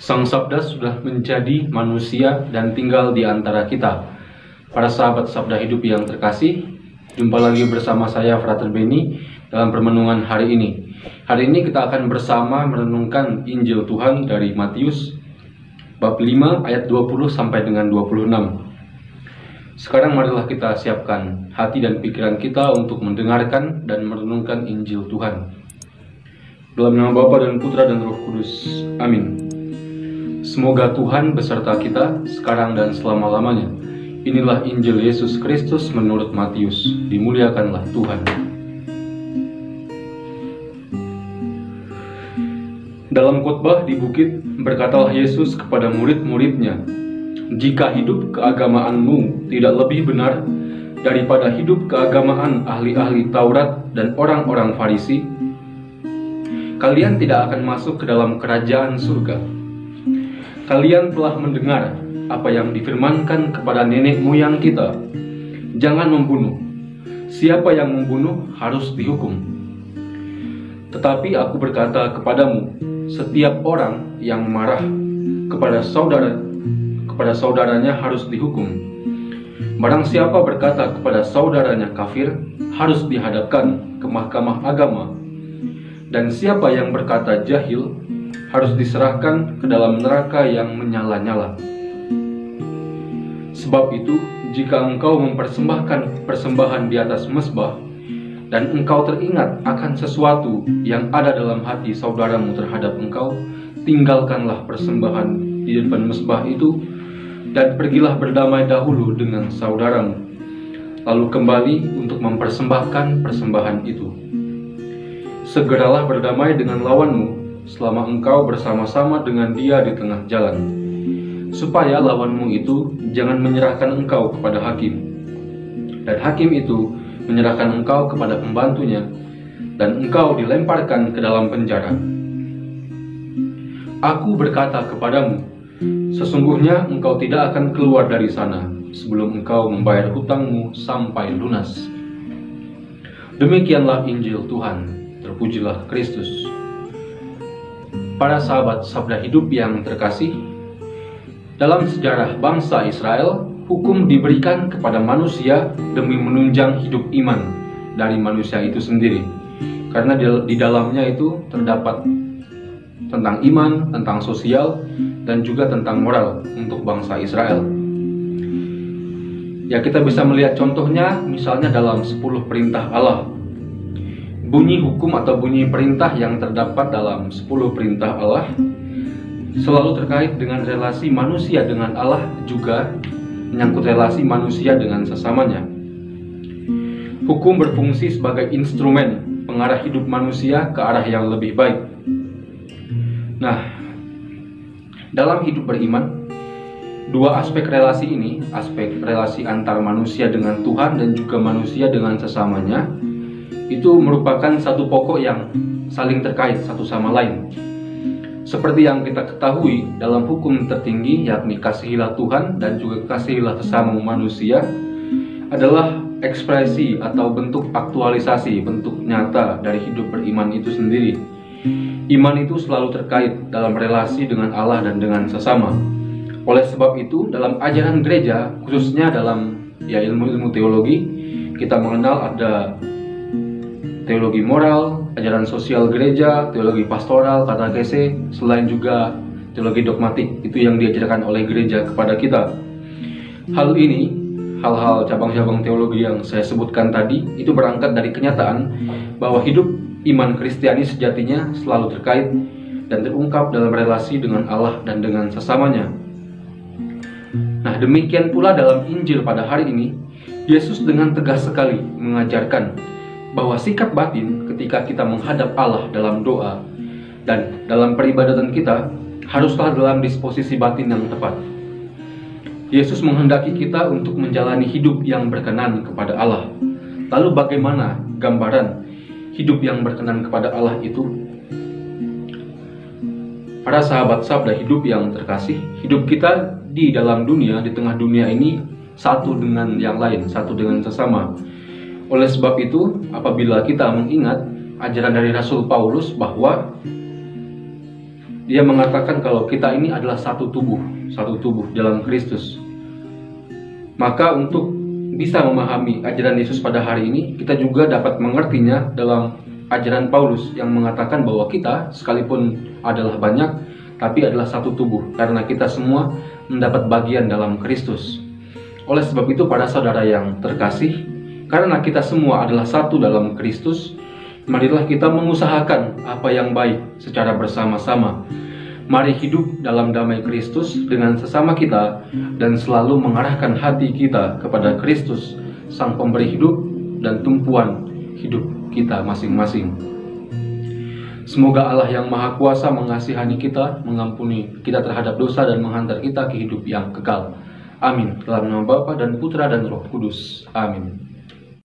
Sang Sabda sudah menjadi manusia dan tinggal di antara kita. Para sahabat Sabda Hidup yang terkasih, jumpa lagi bersama saya Frater Benny dalam permenungan hari ini. Hari ini kita akan bersama merenungkan Injil Tuhan dari Matius bab 5 ayat 20 sampai dengan 26. Sekarang marilah kita siapkan hati dan pikiran kita untuk mendengarkan dan merenungkan Injil Tuhan. Dalam nama Bapa dan Putra dan Roh Kudus. Amin. Semoga Tuhan beserta kita sekarang dan selama-lamanya. Inilah Injil Yesus Kristus menurut Matius. Dimuliakanlah Tuhan. Dalam khotbah di bukit, berkatalah Yesus kepada murid-muridnya, "Jika hidup keagamaanmu tidak lebih benar daripada hidup keagamaan ahli-ahli Taurat dan orang-orang Farisi, kalian tidak akan masuk ke dalam kerajaan surga. Kalian telah mendengar apa yang difirmankan kepada nenek moyang kita, jangan membunuh. Siapa yang membunuh harus dihukum. Tetapi aku berkata kepadamu, setiap orang yang marah kepada saudaranya harus dihukum. Barang siapa berkata kepada saudaranya kafir, harus dihadapkan ke mahkamah agama. Dan siapa yang berkata jahil, harus diserahkan ke dalam neraka yang menyala-nyala. Sebab itu, jika engkau mempersembahkan persembahan di atas mezbah, dan engkau teringat akan sesuatu yang ada dalam hati saudaramu terhadap engkau, tinggalkanlah persembahan di depan mezbah itu, dan pergilah berdamai dahulu dengan saudaramu, lalu kembali untuk mempersembahkan persembahan itu. Segeralah berdamai dengan lawanmu, selama engkau bersama-sama dengan dia di tengah jalan, supaya lawanmu itu jangan menyerahkan engkau kepada hakim, dan hakim itu menyerahkan engkau kepada pembantunya, dan engkau dilemparkan ke dalam penjara. Aku berkata kepadamu, sesungguhnya engkau tidak akan keluar dari sana sebelum engkau membayar hutangmu sampai lunas." Demikianlah Injil Tuhan. Terpujilah Kristus. Para sahabat Sabda Hidup yang terkasih, dalam sejarah bangsa Israel, hukum diberikan kepada manusia demi menunjang hidup iman dari manusia itu sendiri. Karena di dalamnya itu terdapat tentang iman, tentang sosial, dan juga tentang moral untuk bangsa Israel. Ya, kita bisa melihat contohnya misalnya dalam 10 perintah Allah. Bunyi hukum atau bunyi perintah yang terdapat dalam 10 perintah Allah selalu terkait dengan relasi manusia dengan Allah, juga menyangkut relasi manusia dengan sesamanya. Hukum berfungsi sebagai instrumen pengarah hidup manusia ke arah yang lebih baik. Nah, dalam hidup beriman, dua aspek relasi ini, aspek relasi antar manusia dengan Tuhan dan juga manusia dengan sesamanya, itu merupakan satu pokok yang saling terkait satu sama lain. Seperti yang kita ketahui dalam hukum tertinggi, yakni kasihilah Tuhan dan juga kasihilah sesama manusia, adalah ekspresi atau bentuk aktualisasi, bentuk nyata dari hidup beriman itu sendiri. Iman itu selalu terkait dalam relasi dengan Allah dan dengan sesama. Oleh sebab itu, dalam ajaran gereja, khususnya dalam ilmu-ilmu teologi, kita mengenal ada teologi moral, ajaran sosial gereja, teologi pastoral, katekese, selain juga teologi dogmatik. Itu yang diajarkan oleh gereja kepada kita. Hal-hal cabang-cabang teologi yang saya sebutkan tadi, itu berangkat dari kenyataan bahwa hidup iman Kristiani sejatinya selalu terkait dan terungkap dalam relasi dengan Allah dan dengan sesamanya. Nah, demikian pula dalam Injil pada hari ini, Yesus dengan tegas sekali mengajarkan bahwa sikap batin ketika kita menghadap Allah dalam doa dan dalam peribadatan kita haruslah dalam disposisi batin yang tepat. Yesus menghendaki kita untuk menjalani hidup yang berkenan kepada Allah. Lalu bagaimana gambaran hidup yang berkenan kepada Allah itu? Para sahabat Sabda Hidup yang terkasih, hidup kita di dalam dunia, di tengah dunia ini, satu dengan yang lain, satu dengan sesama. Oleh sebab itu, apabila kita mengingat ajaran dari Rasul Paulus bahwa di Dia mengatakan kalau kita ini adalah satu tubuh dalam Kristus. Maka untuk bisa memahami ajaran Yesus pada hari ini, kita juga dapat mengertinya dalam ajaran Paulus yang mengatakan bahwa kita sekalipun adalah banyak, tapi adalah satu tubuh, karena kita semua mendapat bagian dalam Kristus. Oleh sebab itu, para saudara yang terkasih, karena kita semua adalah satu dalam Kristus, marilah kita mengusahakan apa yang baik secara bersama-sama. Mari hidup dalam damai Kristus dengan sesama kita dan selalu mengarahkan hati kita kepada Kristus, Sang Pemberi hidup dan tumpuan hidup kita masing-masing. Semoga Allah yang Maha Kuasa mengasihani kita, mengampuni kita terhadap dosa dan menghantar kita ke hidup yang kekal. Amin. Dalam nama Bapa dan Putra dan Roh Kudus. Amin.